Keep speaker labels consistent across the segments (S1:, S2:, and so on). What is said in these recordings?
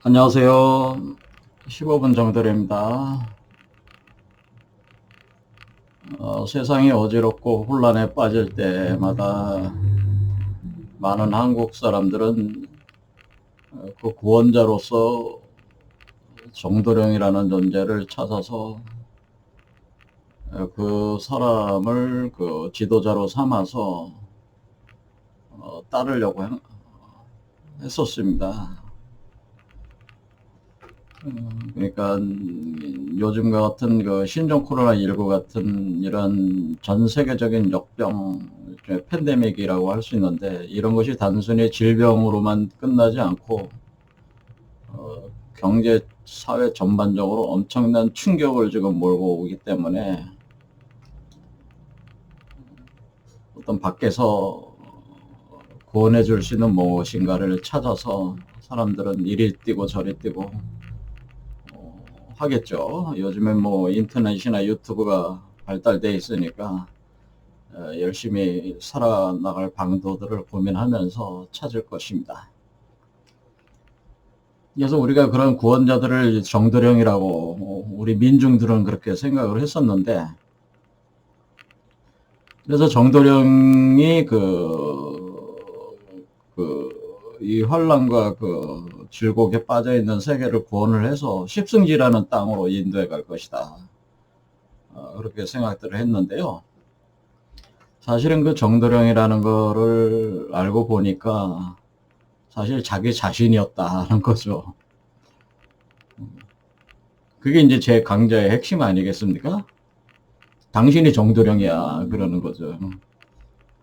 S1: 안녕하세요. 15분 정도입니다. 세상이 어지럽고 혼란에 빠질 때마다 많은 한국 사람들은 그 구원자로서 정도령이라는 존재를 찾아서 그 사람을 그 지도자로 삼아서 따르려고 했었습니다. 그러니까 요즘과 같은 그 신종 코로나19 같은 이런 전 세계적인 역병, 팬데믹이라고 할 수 있는데, 이런 것이 단순히 질병으로만 끝나지 않고 경제 사회 전반적으로 엄청난 충격을 지금 몰고 오기 때문에 어떤 밖에서 구원해 줄 수 있는 무엇인가를 찾아서 사람들은 이리 뛰고 저리 뛰고 하겠죠. 요즘엔 뭐 인터넷이나 유튜브가 발달돼 있으니까 열심히 살아나갈 방도들을 고민하면서 찾을 것입니다. 그래서 우리가 그런 구원자들을 정도령이라고 우리 민중들은 그렇게 생각을 했었는데, 그래서 정도령이 이 환란과 그 질곡에 빠져 있는 세계를 구원을 해서 십승지라는 땅으로 인도해 갈 것이다. 그렇게 생각들을 했는데요. 사실은 그 정도령이라는 거를 알고 보니까 사실 자기 자신이었다는 거죠. 그게 이제 제 강좌의 핵심 아니겠습니까? 당신이 정도령이야, 그러는 거죠.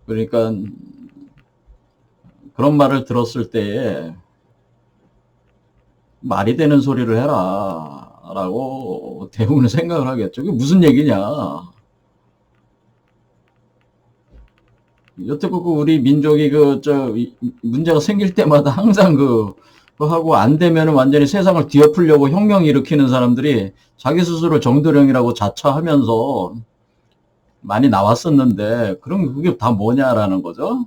S1: 그러니까 그런 말을 들었을 때에 말이 되는 소리를 해라 라고 대부분 생각을 하겠죠. 그게 무슨 얘기냐. 여태껏 우리 민족이 문제가 생길 때마다 항상 하고 안 되면 완전히 세상을 뒤엎으려고 혁명 일으키는 사람들이 자기 스스로 정도령이라고 자처하면서 많이 나왔었는데, 그럼 그게 다 뭐냐라는 거죠.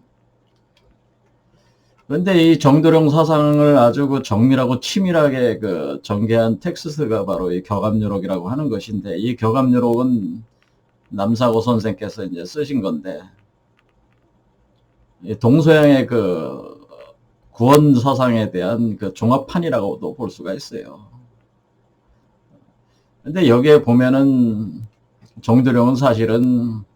S1: 그런데 이 정도령 사상을 아주 정밀하고 치밀하게 전개한 텍스트가 바로 이 격암유록이라고 하는 것인데, 이 격암유록은 남사고 선생께서 이제 쓰신 건데, 동서양의 구원 사상에 대한 종합판이라고도 볼 수가 있어요. 근데 여기에 보면은 정도령은 사실은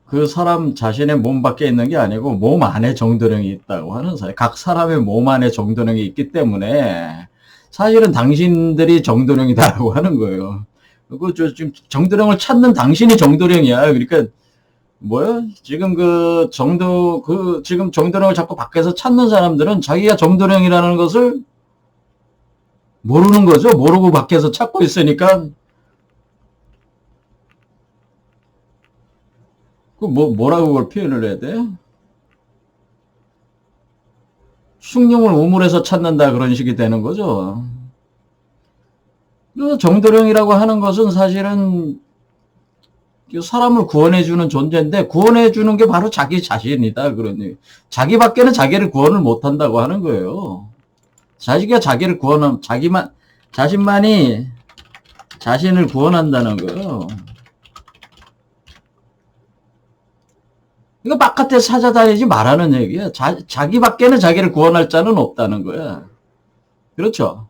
S1: 그 사람 자신의 몸 밖에 있는 게 아니고 몸 안에 정도령이 있다고 하는 사람, 각 사람의 몸 안에 정도령이 있기 때문에 사실은 당신들이 정도령이다라고 하는 거예요. 지금 정도령을 찾는 당신이 정도령이야. 그러니까 뭐야? 지금 지금 정도령을 자꾸 밖에서 찾는 사람들은 자기가 정도령이라는 것을 모르는 거죠. 모르고 밖에서 찾고 있으니까, 뭐라고 그걸 표현을 해야 돼? 숭늉을 우물에서 찾는다, 그런 식이 되는 거죠. 그래서 정도령이라고 하는 것은 사실은 사람을 구원해주는 존재인데, 구원해주는 게 바로 자기 자신이다. 그러니 자기밖에는 자기를 구원을 못한다고 하는 거예요. 자기가 자기를 구원하면 자신만이 자신을 구원한다는 거예요. 이거 바깥에서 찾아다니지 말라는 얘기야. 자기밖에는 자기를 구원할 자는 없다는 거야. 그렇죠?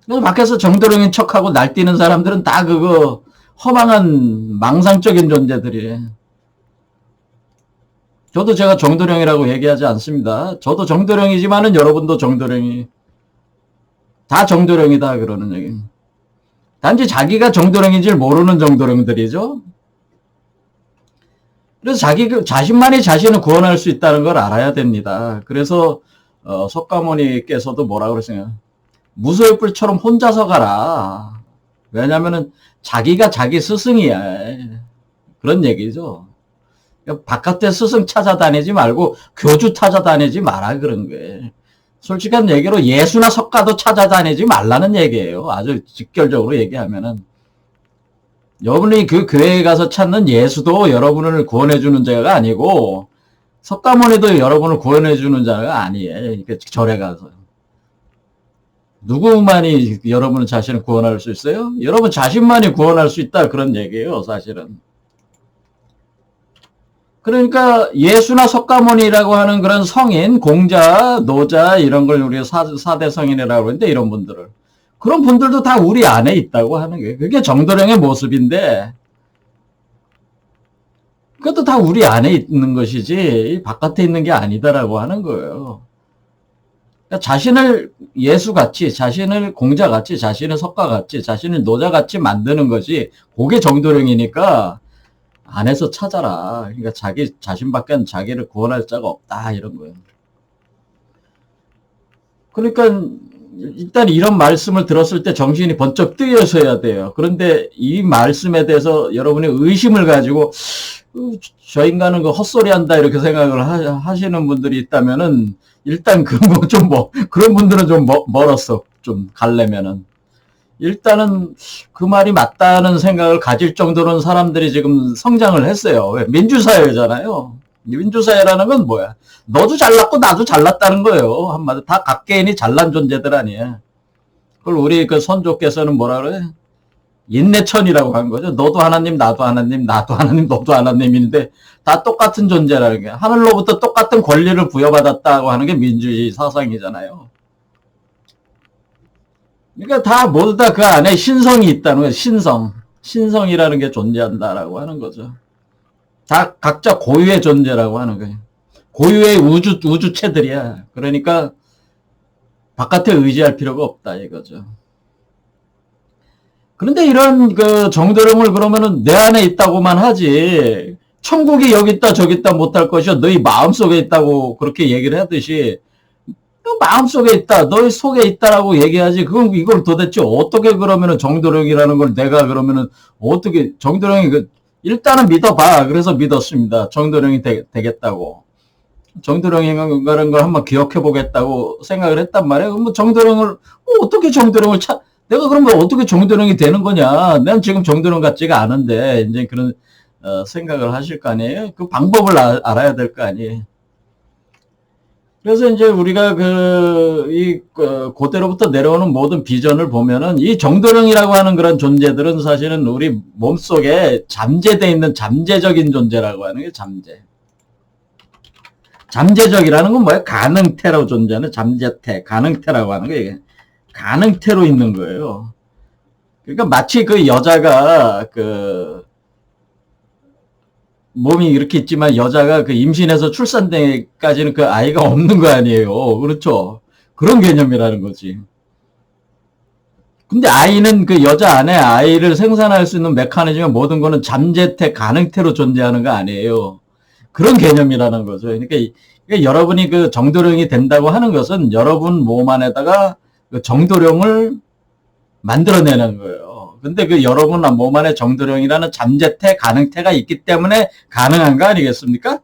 S1: 그래서 밖에서 정도령인 척하고 날뛰는 사람들은 다 허망한 망상적인 존재들이래. 저도 제가 정도령이라고 얘기하지 않습니다. 저도 정도령이지만은 여러분도 정도령이, 다 정도령이다 그러는 얘기. 단지 자기가 정도령인지를 모르는 정도령들이죠. 그래서 자신만이 자신을 구원할 수 있다는 걸 알아야 됩니다. 그래서 석가모니께서도 뭐라고 그랬어요? 무소유불처럼 혼자서 가라. 왜냐면은 자기가 자기 스승이야. 그런 얘기죠. 바깥에 스승 찾아다니지 말고 교주 찾아다니지 마라, 그런 거예요. 솔직한 얘기로 예수나 석가도 찾아다니지 말라는 얘기예요. 아주 직결적으로 얘기하면은. 여러분이 그 교회에 가서 찾는 예수도 여러분을 구원해주는 자가 아니고, 석가모니도 여러분을 구원해 주는 자가 아니에요. 절에 가서. 누구만이 여러분 자신을 구원할 수 있어요? 여러분 자신만이 구원할 수 있다 그런 얘기예요, 사실은. 그러니까 예수나 석가모니라고 하는 그런 성인, 공자, 노자 이런 걸 우리가 4대 성인이라고 하는데 이런 분들을. 그런 분들도 다 우리 안에 있다고 하는 거예요. 그게 정도령의 모습인데 그것도 다 우리 안에 있는 것이지 바깥에 있는 게 아니다라고 하는 거예요. 그러니까 자신을 예수같이, 자신을 공자같이, 자신을 석가같이, 자신을 노자같이 만드는 것이 그게 정도령이니까 안에서 찾아라. 그러니까 자기 자신밖에 자기를 구원할 자가 없다 이런 거예요. 그러니까 일단 이런 말씀을 들었을 때 정신이 번쩍 뜨여서야 돼요. 그런데 이 말씀에 대해서 여러분이 의심을 가지고 저 인간은 그 헛소리 한다 이렇게 생각을 하시는 분들이 있다면은 일단 그런 분들은 좀 멀었어. 좀 가려면은. 일단은 그 말이 맞다는 생각을 가질 정도는 사람들이 지금 성장을 했어요. 왜? 민주사회잖아요. 민주사회라는 건 뭐야? 너도 잘났고 나도 잘났다는 거예요. 한마디로 다 각개인이 잘난 존재들 아니야. 그걸 우리 그 선조께서는 뭐라 그래? 인내천이라고 한 거죠. 너도 하나님, 나도 하나님, 나도 하나님, 너도 하나님인데 다 똑같은 존재라는 게 하늘로부터 똑같은 권리를 부여받았다고 하는 게 민주주의 사상이잖아요. 그러니까 다 모두 다 그 안에 신성이 있다는 거예요. 신성이라는 게 존재한다라고 하는 거죠. 다 각자 고유의 존재라고 하는 거예요. 고유의 우주체들이야. 그러니까 바깥에 의지할 필요가 없다 이거죠. 그런데 이런 그 정도령을 그러면은 내 안에 있다고만 하지 천국이 여기 있다 저기 있다 못할 것이요 너희 마음속에 있다고 그렇게 얘기를 하듯이 너 마음속에 있다 너희 속에 있다라고 얘기하지 그건 이걸 도대체 어떻게 그러면은 정도령이라는 걸 내가 그러면은 어떻게 정도령이 일단은 믿어봐. 그래서 믿었습니다. 정도령이 되겠다고. 정도령이라는 걸 한번 기억해 보겠다고 생각을 했단 말이에요. 뭐 정도령을 어떻게 정도령을 내가 그러면 어떻게 정도령이 되는 거냐? 난 지금 정도령 같지가 않은데 이제 그런 생각을 하실 거 아니에요? 그 방법을 알아야 될 거 아니에요? 그래서 이제 우리가 고대로부터 내려오는 모든 비전을 보면은 이 정도령이라고 하는 그런 존재들은 사실은 우리 몸속에 잠재되어 있는 잠재적인 존재라고 하는 게 잠재적이라는 건 뭐예요? 가능태로 존재하는 잠재태, 가능태라고 하는 게 가능태로 있는 거예요. 그러니까 마치 그 여자가 몸이 이렇게 있지만 여자가 그 임신해서 출산 때까지는 그 아이가 없는 거 아니에요. 그렇죠? 그런 개념이라는 거지. 근데 아이는 그 여자 안에 아이를 생산할 수 있는 메커니즘의 모든 거는 잠재태, 가능태로 존재하는 거 아니에요. 그런 개념이라는 거죠. 그러니까 여러분이 그 정도령이 된다고 하는 것은 여러분 몸 안에다가 그 정도령을 만들어내는 거예요. 근데 그 여러분 몸 안에 정도령이라는 잠재태, 가능태가 있기 때문에 가능한 거 아니겠습니까?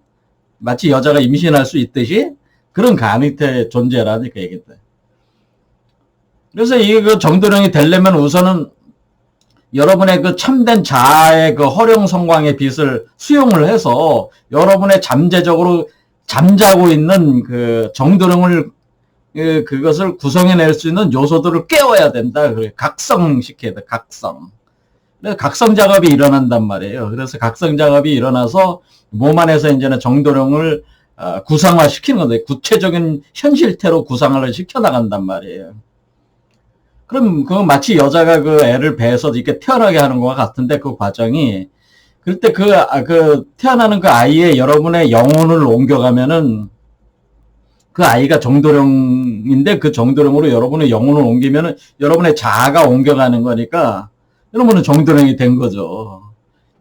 S1: 마치 여자가 임신할 수 있듯이 그런 가능태 존재라니까 얘기다. 그래서 이 그 정도령이 되려면 우선은 여러분의 그 참된 자아의 그 허령성광의 빛을 수용을 해서 여러분의 잠재적으로 잠자고 있는 그 정도령을 그것을 구성해낼 수 있는 요소들을 깨워야 된다. 그래 각성시켜야 돼. 각성. 그래서 각성 작업이 일어난단 말이에요. 그래서 각성 작업이 일어나서 몸 안에서 이제는 정도령을 구상화시키는 건데 구체적인 현실태로 구상화를 시켜나간단 말이에요. 그럼 그건 마치 여자가 그 애를 배에서 이렇게 태어나게 하는 것과 같은데 그 과정이 그럴 때 그 태어나는 그 아이의 여러분의 영혼을 옮겨가면은 그 아이가 정도령인데 그 정도령으로 여러분의 영혼을 옮기면은 여러분의 자아가 옮겨가는 거니까 여러분은 정도령이 된 거죠.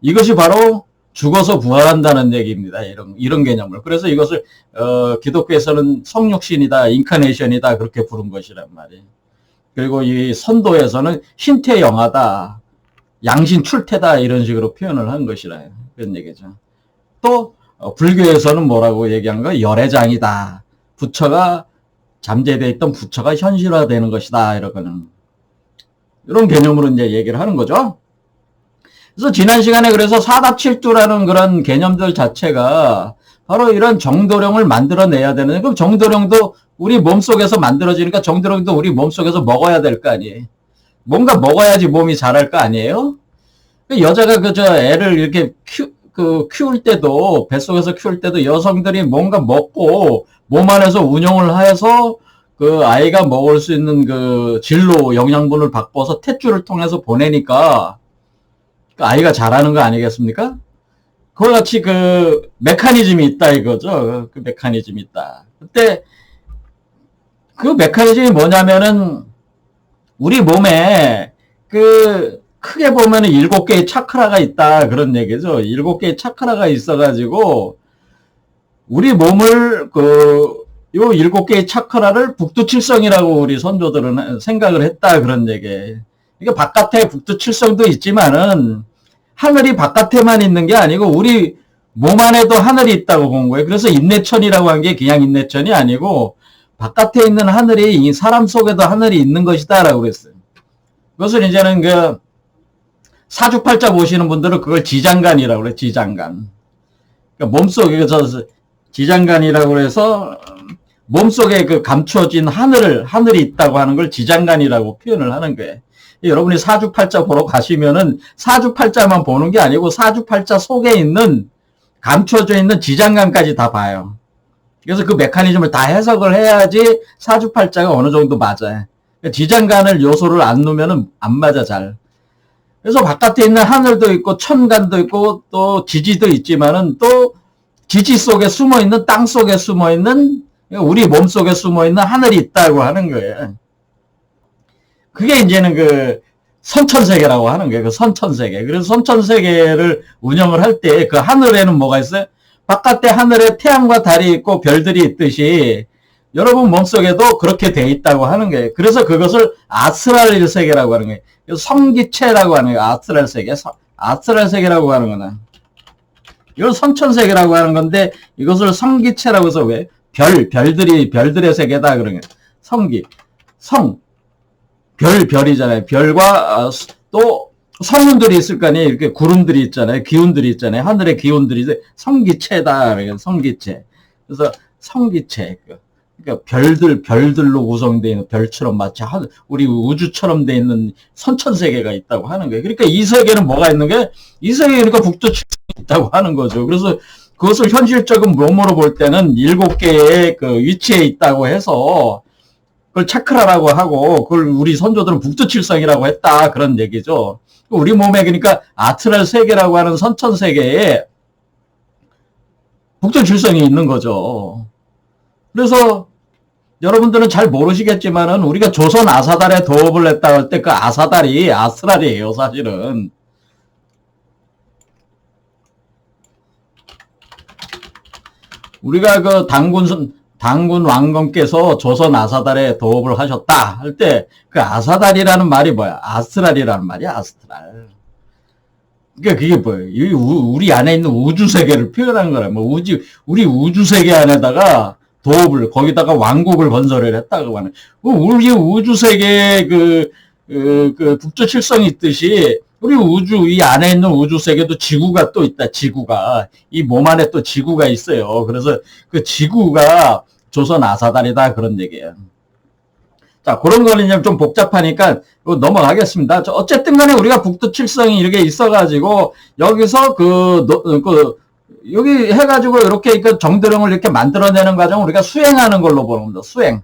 S1: 이것이 바로 죽어서 부활한다는 얘기입니다. 이런 개념을. 그래서 이것을 기독교에서는 성육신이다, 인카네이션이다 그렇게 부른 것이란 말이에요. 그리고 이 선도에서는 신태영하다, 양신 출태다 이런 식으로 표현을 한 것이라 그런 얘기죠. 또 불교에서는 뭐라고 얘기한 거? 열애장이다. 부처가 잠재되어 있던 부처가 현실화되는 것이다. 이런 개념으로 이제 얘기를 하는 거죠. 그래서 지난 시간에 그래서 사답칠두라는 그런 개념들 자체가 바로 이런 정도령을 만들어내야 되는, 그럼 정도령도 우리 몸속에서 만들어지니까 정도령도 우리 몸속에서 먹어야 될 거 아니에요. 뭔가 먹어야지 몸이 자랄 거 아니에요? 여자가 애를 이렇게 키울 때도, 뱃속에서 키울 때도 여성들이 뭔가 먹고 몸 안에서 운용을 해서 그 아이가 먹을 수 있는 그 진로 영양분을 바꿔서 탯줄을 통해서 보내니까 그 아이가 자라는 거 아니겠습니까? 그와 같이 그 메커니즘이 있다 이거죠. 그 메커니즘이 있다. 그때 그 메커니즘이 뭐냐면은 우리 몸에 그 크게 보면은 7개의 차크라가 있다 그런 얘기죠. 7개의 차크라가 있어가지고 우리 몸을 요 7개의 차크라를 북두칠성이라고 우리 선조들은 생각을 했다 그런 얘기예요. 이게 바깥에 북두칠성도 있지만은 하늘이 바깥에만 있는 게 아니고 우리 몸 안에도 하늘이 있다고 본 거예요. 그래서 인내천이라고 한 게 그냥 인내천이 아니고 바깥에 있는 하늘이 이 사람 속에도 하늘이 있는 것이다 라고 그랬어요. 그것을 이제는 그 사주팔자 보시는 분들은 그걸 지장간이라고 그래요. 지장간. 그러니까 몸속에서 지장간이라고 해서 몸속에 그 감춰진 하늘이 있다고 하는 걸 지장간이라고 표현을 하는 거예요. 여러분이 사주팔자 보러 가시면은 사주팔자만 보는 게 아니고 사주팔자 속에 있는 감춰져 있는 지장간까지 다 봐요. 그래서 그 메커니즘을 다 해석을 해야지 사주팔자가 어느 정도 맞아요. 지장간을 요소를 안 넣으면은 안 맞아 잘. 그래서 바깥에 있는 하늘도 있고 천간도 있고 또 지지도 있지만은 또 지지 속에 숨어 있는 땅 속에 숨어 있는 우리 몸 속에 숨어 있는 하늘이 있다고 하는 거예요. 그게 이제는 그 선천세계라고 하는 거예요. 그 선천세계. 그래서 선천세계를 운영을 할 때 그 하늘에는 뭐가 있어요? 바깥에 하늘에 태양과 달이 있고 별들이 있듯이 여러분 몸속에도 그렇게 돼 있다고 하는 거예요. 그래서 그것을 아스트랄 세계라고 하는 거예요. 성기체라고 하는 거예요. 아스트랄 세계. 아스트랄 세계라고 하는 거는. 이건 선천세계라고 하는 건데 이것을 성기체라고 해서 왜? 별들의 세계다 그런 거예요. 별이잖아요. 별과 또 성운들이 있을 거 아니에요. 이렇게 구름들이 있잖아요. 기운들이 있잖아요. 하늘의 기운들이 성기체다. 성기체. 그래서 성기체. 그러니까 별들로 구성되어 있는 별처럼 마치 우리 우주처럼 되어 있는 선천세계가 있다고 하는 거예요. 그러니까 이 세계는 뭐가 있는 게 이 세계니까 북두칠성이 있다고 하는 거죠. 그래서 그것을 현실적인 몸으로 볼 때는 7개의 그 위치에 있다고 해서 그걸 차크라라고 하고 그걸 우리 선조들은 북두칠성이라고 했다 그런 얘기죠. 우리 몸에 그러니까 아스트랄 세계라고 하는 선천 세계에 북두칠성이 있는 거죠. 그래서 여러분들은 잘 모르시겠지만은 우리가 조선 아사달에 도업을 했다 할 때 그 아사달이 아스트랄이에요, 사실은. 우리가 그 당군 왕건께서 조선 아사달에 도업을 하셨다 할 때 그 아사달이라는 말이 뭐야? 아스트랄이라는 말이야, 아스트랄. 그러니까 그게 뭐예요? 우리 안에 있는 우주 세계를 표현한 거라. 뭐 우리 우주 세계 안에다가 도읍을 거기다가 왕국을 건설을 했다고 하는. 우리 우주 세계에 그 북두칠성이 있듯이 우리 이 안에 있는 우주 세계도 지구가 또 있다. 지구가 이 몸 안에 또 지구가 있어요. 그래서 그 지구가 조선 아사달이다 그런 얘기예요. 자, 그런 거는 이제 좀 복잡하니까 넘어가겠습니다. 어쨌든 간에 우리가 북두칠성이 이렇게 있어가지고 여기서 여기 해가지고 이렇게 그 정도령을 이렇게 만들어내는 과정을 우리가 수행하는 걸로 보는 겁니다. 수행.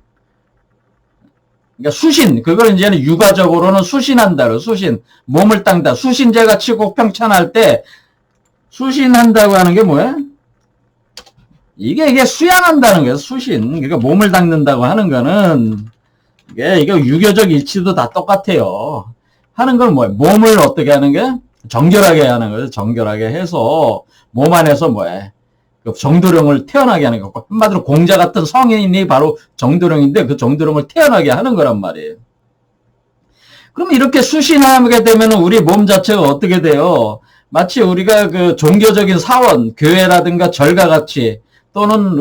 S1: 그러니까 수신. 그걸 이제는 육아적으로는 수신한다. 수신. 몸을 닦다. 수신제가 치국평천할 때 수신한다고 하는 게 뭐야? 이게 수양한다는 거예요. 수신. 그러니까 몸을 닦는다고 하는 거는 이게 유교적 이치도 다 똑같아요. 하는 건 뭐예요? 몸을 어떻게 하는 게? 정결하게 하는 거예요. 정결하게 해서 몸 안에서 뭐예요? 정도령을 태어나게 하는 거고 한마디로 공자 같은 성인이 바로 정도령인데 그 정도령을 태어나게 하는 거란 말이에요. 그럼 이렇게 수신하게 되면 우리 몸 자체가 어떻게 돼요? 마치 우리가 그 종교적인 사원, 교회라든가 절과 같이 또는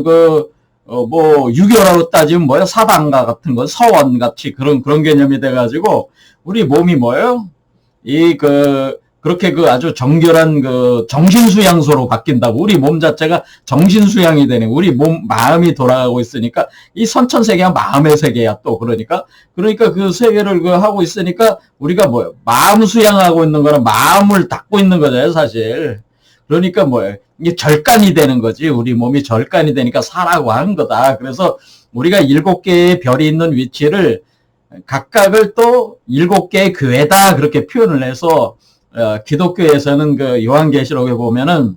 S1: 유교라고 따지면 뭐예요? 사방가 같은 거, 서원 같이 그런 개념이 돼가지고 우리 몸이 뭐예요? 그렇게 그 아주 정결한 그 정신수양소로 바뀐다고. 우리 몸 자체가 정신수양이 되는, 우리 몸, 마음이 돌아가고 있으니까, 이 선천세계가 마음의 세계야, 또. 그러니까 그 세계를 그 하고 있으니까, 우리가 뭐예요? 마음 수양하고 있는 거는 마음을 닫고 있는 거잖아요, 사실. 그러니까 뭐예요? 이게 절간이 되는 거지. 우리 몸이 절간이 되니까 사라고 하는 거다. 그래서 우리가 7개의 별이 있는 위치를 각각을 또 7개의 교회다. 그렇게 표현을 해서, 기독교에서는 그 요한계시록에 보면은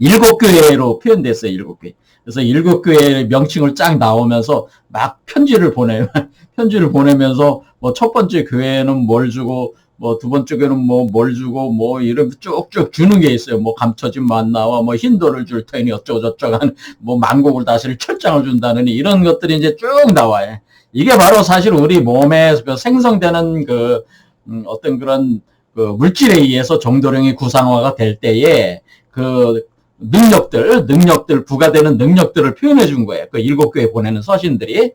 S1: 7교회로 표현됐어요. 7교회. 그래서 7교회의 명칭을 쫙 나오면서 막 편지를 보내요. 편지를 보내면서 뭐 첫 번째 교회는 뭘 주고, 뭐 두 번째 교회는 뭐 뭘 주고, 뭐 이런 쭉쭉 주는 게 있어요. 뭐 감춰진 만나와 뭐 흰돌을 줄 테니 어쩌고 저쩌고 하는, 뭐 만국을 다스릴 철장을 준다느니 이런 것들이 이제 쭉 나와요. 이게 바로 사실 우리 몸에 그 생성되는 그 어떤 그런 그 물질에 의해서 정도령이 구상화가 될 때에 그 능력들, 부과되는 능력들을 표현해 준 거예요. 그 7교회 보내는 서신들이.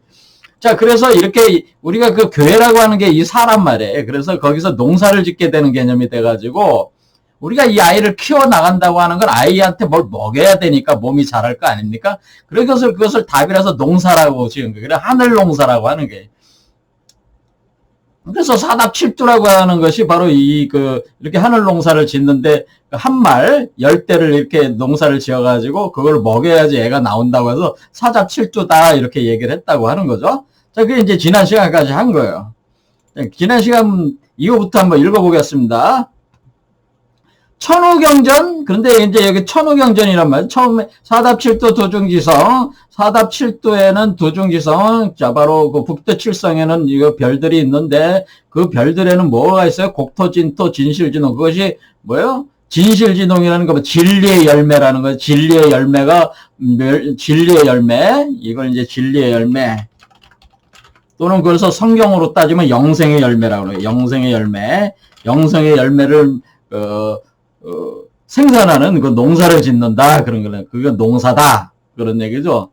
S1: 자, 그래서 이렇게 우리가 그 교회라고 하는 게 이 사람 말이에요. 그래서 거기서 농사를 짓게 되는 개념이 돼가지고, 우리가 이 아이를 키워나간다고 하는 건 아이한테 뭘 먹여야 되니까 몸이 자랄 거 아닙니까? 그것을 답이라서 농사라고 지은 거예요. 그래, 하늘 농사라고 하는 게. 그래서 사답칠두라고 하는 것이 바로 이렇게 하늘 농사를 짓는데, 한 말, 10대를 이렇게 농사를 지어가지고, 그걸 먹여야지 애가 나온다고 해서, 사잡칠두다, 이렇게 얘기를 했다고 하는 거죠. 자, 그게 이제 지난 시간까지 한 거예요. 지난 시간, 이거부터 한번 읽어보겠습니다. 천우경전, 그런데 이제 여기 천우경전이란 말이에요. 처음에 사답칠두 도중지성, 사답칠두에는 도중지성, 자, 바로 그 북두칠성에는 이거 별들이 있는데, 그 별들에는 뭐가 있어요? 곡토진토, 진실진홍. 그것이 뭐예요? 진실진홍이라는 거, 진리의 열매라는 거예요. 진리의 열매가, 진리의 열매, 이걸 이제 진리의 열매. 또는 그래서 성경으로 따지면 영생의 열매라고 그래요. 영생의 열매. 영생의 열매를, 생산하는 그 농사를 짓는다. 그런 거는, 그게 농사다. 그런 얘기죠.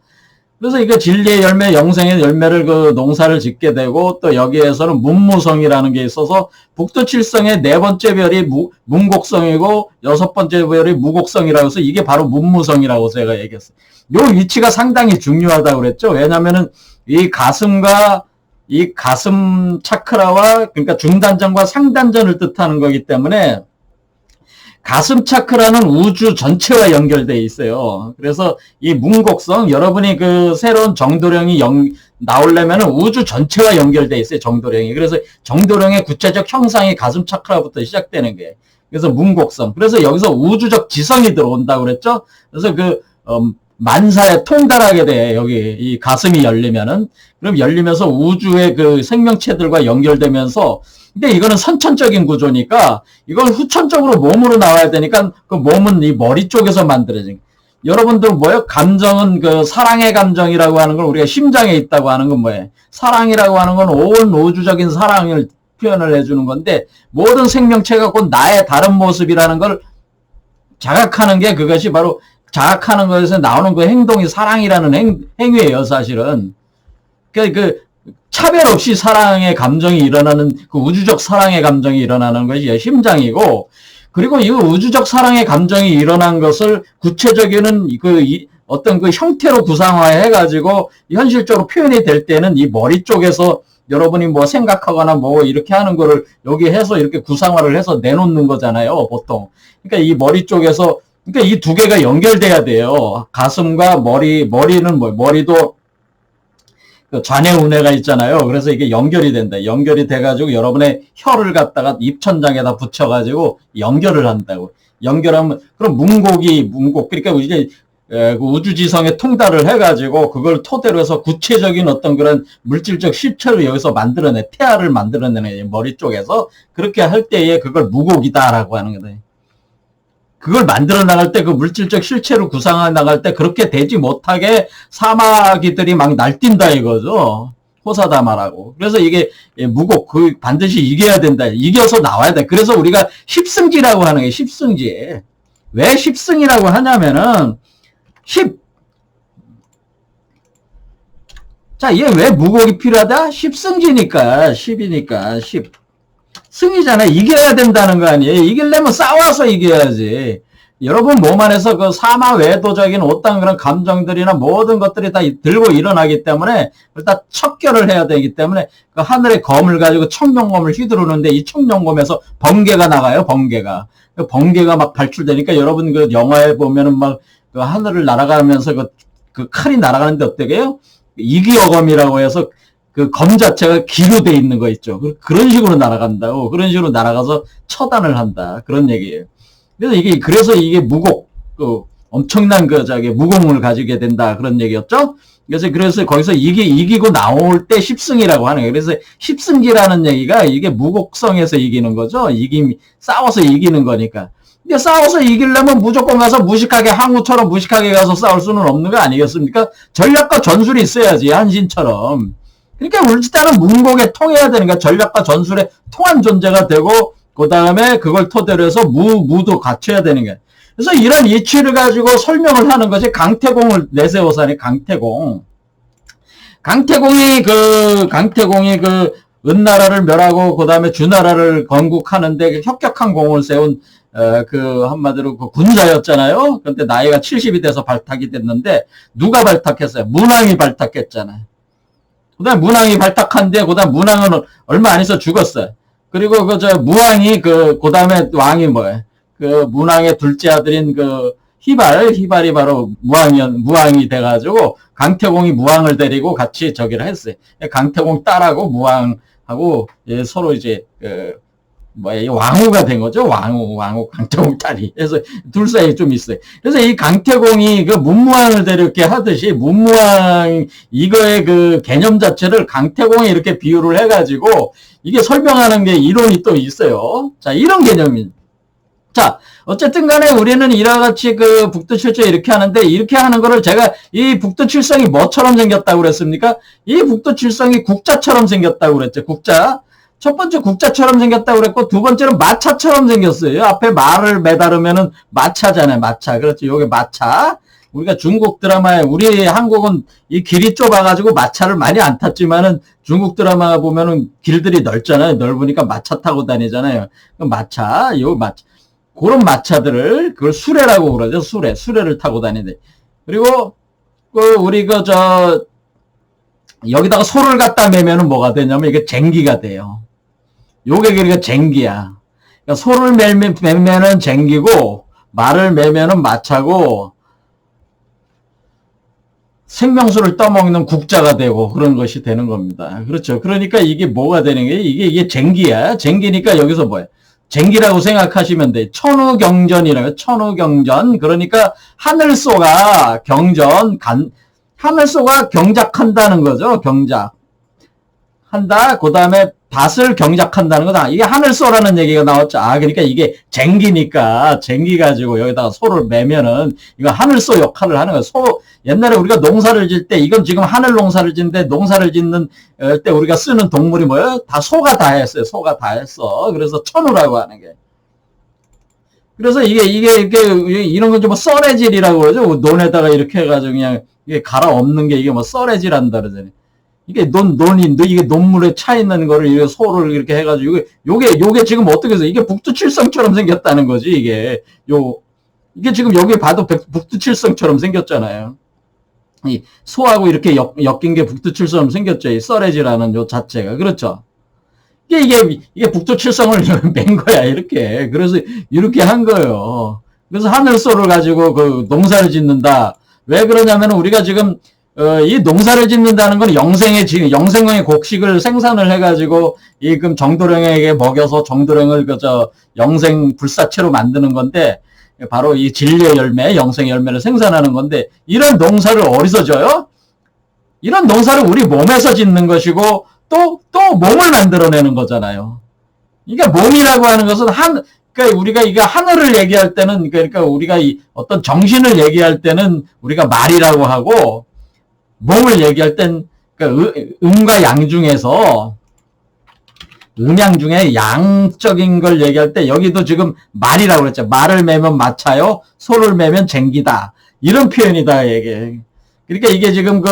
S1: 그래서 이게 진리의 열매, 영생의 열매를 그 농사를 짓게 되고, 또 여기에서는 문무성이라는 게 있어서, 북두칠성의 4번째 별이 문곡성이고, 6번째 별이 무곡성이라고 해서 이게 바로 문무성이라고 제가 얘기했어요. 요 위치가 상당히 중요하다고 그랬죠. 왜냐면은 이 가슴과 이 가슴 차크라와, 그러니까 중단전과 상단전을 뜻하는 거기 때문에, 가슴 차크라는 우주 전체와 연결되어 있어요. 그래서 이 문곡성, 여러분이 그 새로운 정도령이 나오려면 우주 전체와 연결되어 있어요. 정도령이. 그래서 정도령의 구체적 형상이 가슴 차크라부터 시작되는 게. 그래서 문곡성. 그래서 여기서 우주적 지성이 들어온다고 그랬죠. 그래서 만사에 통달하게 돼. 여기 이 가슴이 열리면은. 그럼 열리면서 우주의 그 생명체들과 연결되면서, 근데 이거는 선천적인 구조니까 이걸 후천적으로 몸으로 나와야 되니까 그 몸은 이 머리 쪽에서 만들어진. 여러분들 뭐예요? 감정은 그 사랑의 감정이라고 하는 걸 우리가 심장에 있다고 하는 건 뭐예요? 사랑이라고 하는 건 온 우주적인 사랑을 표현을 해주는 건데, 모든 생명체가 곧 나의 다른 모습이라는 걸 자각하는 게, 그것이 바로 자각하는 것에서 나오는 그 행동이 사랑이라는 행위예요, 사실은. 그 차별 없이 사랑의 감정이 일어나는, 그 우주적 사랑의 감정이 일어나는 것이 심장이고, 그리고 이 우주적 사랑의 감정이 일어난 것을 구체적인 어떤 그 형태로 구상화해가지고 현실적으로 표현이 될 때는 이 머리 쪽에서 여러분이 뭐 생각하거나 뭐 이렇게 하는 거를 여기 해서 이렇게 구상화를 해서 내놓는 거잖아요, 보통. 그러니까 이 머리 쪽에서, 그러니까 이 두 개가 연결돼야 돼요. 가슴과 머리는 머리도 좌뇌 우뇌가 있잖아요. 그래서 이게 연결이 된다. 연결이 돼가지고 여러분의 혀를 갖다가 입천장에다 붙여가지고 연결을 한다고. 연결하면, 그럼 문곡. 그러니까 이제 우주지성에 통달을 해가지고 그걸 토대로 해서 구체적인 어떤 그런 물질적 실체를 여기서 태아를 만들어내는 머리 쪽에서. 그렇게 할 때에 그걸 무곡이다라고 하는 거다. 그걸 만들어 나갈 때, 그 물질적 실체를 구상해 나갈 때 그렇게 되지 못하게 사마귀들이 막 날뛴다 이거죠. 호사다마라고. 그래서 이게 무곡, 반드시 이겨야 된다. 이겨서 나와야 돼. 그래서 우리가 십승지라고 하는 게 십승지. 왜 십승이라고 하냐면은, 자, 얘 왜 무곡이 필요하다? 십승지니까, 10이니까, 10. 승이잖아요. 이겨야 된다는 거 아니에요. 이기려면 싸워서 이겨야지. 여러분 몸 안에서 그 사마외도적인 어떤 그런 감정들이나 모든 것들이 다 들고 일어나기 때문에 일단 척결을 해야 되기 때문에 그 하늘의 검을 가지고 청룡검을 휘두르는데 이 청룡검에서 번개가 나가요. 번개가 막 발출되니까 여러분 그 영화에 보면은 막 그 하늘을 날아가면서 그 칼이 날아가는데 어때게요? 이기어검이라고 해서 그 검 자체가 기로 돼 있는 거 있죠. 그런 식으로 날아간다고. 그런 식으로 날아가서 처단을 한다. 그런 얘기예요. 그래서 이게 엄청난 무공을 가지게 된다. 그런 얘기였죠? 그래서 거기서 이기고 나올 때 10승이라고 하는 거예요. 그래서 10승기라는 얘기가 이게 무곡성에서 이기는 거죠. 싸워서 이기는 거니까. 근데 싸워서 이기려면 무조건 가서 무식하게 항우처럼 무식하게 가서 싸울 수는 없는 거 아니겠습니까? 전략과 전술이 있어야지, 한신처럼. 그러니까 울지단은 문곡에 통해야 되는 거야. 전략과 전술에 통한 존재가 되고, 그 다음에 그걸 토대로 해서 무도 갖춰야 되는 거야. 그래서 이런 이치를 가지고 설명을 하는 것이 강태공을 내세워서 하는 강태공이 은나라를 멸하고 그 다음에 주나라를 건국하는데 혁혁한 공을 세운 한마디로 그 군사였잖아요. 근데 나이가 70이 돼서 발탁이 됐는데 누가 발탁했어요? 문왕이 발탁했잖아요. 그 다음에 문왕이 발탁한데 그 다음 문왕은 얼마 안 있어 죽었어요. 그리고 무왕이 그 다음에 왕이 뭐예요? 그 문왕의 둘째 아들인 희발이 바로 무왕이 돼가지고 강태공이 무왕을 데리고 같이 저기를 했어요. 강태공 딸하고 무왕하고 서로 이제 왕후가 된 거죠. 왕후 강태공 딸이. 그래서 둘 사이에 좀 있어요. 그래서 이 강태공이 문무왕을 데리게 하듯이 문무왕 이거의 그 개념 자체를 강태공이 이렇게 비유를 해가지고 이게 설명하는 게 이론이 또 있어요. 자, 이런 개념입니다. 자, 어쨌든 간에 우리는 이와 같이 북두칠성 이렇게 하는데, 이렇게 하는 거를 제가 이 북두칠성이 뭐처럼 생겼다고 그랬습니까? 이 북두칠성이 국자처럼 생겼다고 그랬죠. 국자. 첫 번째 국자처럼 생겼다고 그랬고, 두 번째는 마차처럼 생겼어요. 앞에 말을 매다르면은 마차잖아요. 마차. 그렇죠. 요게 마차. 우리가 중국 드라마에, 우리 한국은 이 길이 좁아가지고 마차를 많이 안 탔지만은 중국 드라마 보면은 길들이 넓잖아요. 넓으니까 마차 타고 다니잖아요. 마차. 그런 마차들을 그걸 수레라고 그러죠. 수레를 타고 다니는데. 그리고 여기다가 소를 갖다 매면은 뭐가 되냐면 이게 쟁기가 돼요. 요게 그러니까 쟁기야. 그러니까 소를 매면은 쟁기고 말을 매면은 마차고 생명수를 떠먹는 국자가 되고 그런 것이 되는 겁니다. 그렇죠. 그러니까 이게 뭐가 되는 게 이게 쟁기야. 쟁기니까 여기서 뭐야? 쟁기라고 생각하시면 돼. 천우경전이라고. 천우경전. 그러니까 하늘소가 하늘소가 경작한다는 거죠. 경작. 한다. 그 다음에 밭을 경작한다는 거다. 이게 하늘소라는 얘기가 나왔죠. 그러니까 이게 쟁기니까, 쟁기 가지고 여기다가 소를 매면은, 이거 하늘소 역할을 하는 거예요. 옛날에 우리가 농사를 질 때, 이건 지금 하늘 농사를 짓는데, 농사를 짓는 때 우리가 쓰는 동물이 뭐예요? 소가 다 했어요. 소가 다 했어. 그래서 천우라고 하는 게. 그래서 이게 이런 건 좀 썰애질이라고 그러죠. 논에다가 이렇게 해가지고 그냥, 이게 갈아 엎는 게 이게 썰애질 한다 그러잖아요. 이게 이게 논물에 차 있는 거를 이렇게 소를 이렇게 해가지고, 요게 지금 어떻게 해서, 이게 북두칠성처럼 생겼다는 거지, 이게 지금 여기 봐도 북두칠성처럼 생겼잖아요. 이 소하고 이렇게 엮인 게 북두칠성처럼 생겼죠, 이 썰애지라는 요 자체가. 그렇죠? 이게 북두칠성을 맨 거야, 이렇게. 그래서 이렇게 한 거예요. 그래서 하늘소를 가지고 농사를 짓는다. 왜 그러냐면 우리가 지금, 이 농사를 짓는다는 건 영생의 곡식을 생산을 해가지고, 그럼 정도령에게 먹여서 정도령을 영생 불사체로 만드는 건데, 바로 이 진리의 열매, 영생의 열매를 생산하는 건데, 이런 농사를 어디서 져요? 이런 농사를 우리 몸에서 짓는 것이고, 또 몸을 만들어내는 거잖아요. 이게 몸이라고 하는 것은 그러니까 우리가 이거 하늘을 얘기할 때는, 그러니까 우리가 어떤 정신을 얘기할 때는 우리가 말이라고 하고, 몸을 얘기할 땐, 그러니까 음과 양 중에서, 음양 중에 양적인 걸 얘기할 때, 여기도 지금 말이라고 그랬죠. 말을 매면 마차요, 소를 매면 쟁기다. 이런 표현이다, 이게. 그러니까 이게 지금